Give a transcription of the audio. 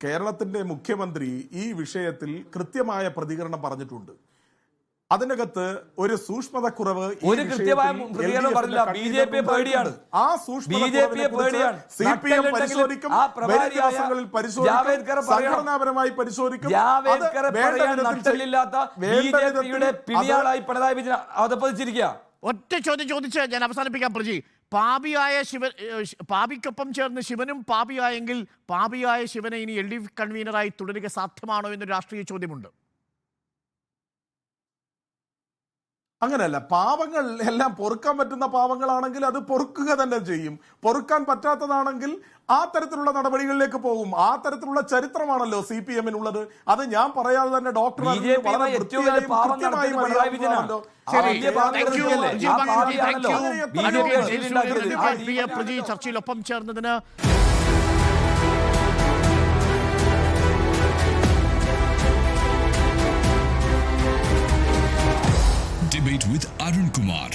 കേരളത്തിന്റെ മുഖ്യമന്ത്രി ഈ വിഷയത്തിൽ കൃത്യമായ പ്രതികരണം പറഞ്ഞിട്ടുണ്ട്. അതിനകത്ത് ഒരു സൂക്ഷ്മതക്കുറവ് ഒരു കൃത്യമായ പ്രതികരണം പറഞ്ഞില്ല. ബി.ജെ.പി പേടിയാണ്. ആ സൂക്ഷ്മതക്കുറവിനെ സിപിഎം പരിശോധിക്കും, വരും ദിവസങ്ങളിൽ പരിശോധിക്കും, സംഘടനാപരമായി പരിശോധിക്കും. പിണിയാളായി പിണറായി വിജയൻ അവതരിപ്പിച്ചിരിക്കുക. ഒറ്റ ചോദ്യം ചോദിച്ച് ഞാൻ അവസാനിപ്പിക്കാം. പ്രജി, പാപിക്കൊപ്പം ചേർന്ന് ശിവനും പാപിയായെങ്കിൽ പാപിയായ ശിവനെ ഇനി LDF കൺവീനറായി തുടരുക സാധ്യമാണോ എന്നൊരു രാഷ്ട്രീയ ചോദ്യമുണ്ട്. അങ്ങനെയല്ല, പാവങ്ങൾ എല്ലാം പൊറുക്കാൻ പറ്റുന്ന പാവങ്ങളാണെങ്കിൽ അത് പൊറുക്കുക തന്നെ ചെയ്യും. പൊറുക്കാൻ പറ്റാത്തതാണെങ്കിൽ ആ തരത്തിലുള്ള നടപടികളിലേക്ക് പോകും. ആ തരത്തിലുള്ള ചരിത്രമാണല്ലോ CPM-നുള്ളത്. അത് ഞാൻ പറയാതെ തന്നെ doctor ചർച്ചയിലൊപ്പം ചേർന്നതിന് Debate with Arun Kumar.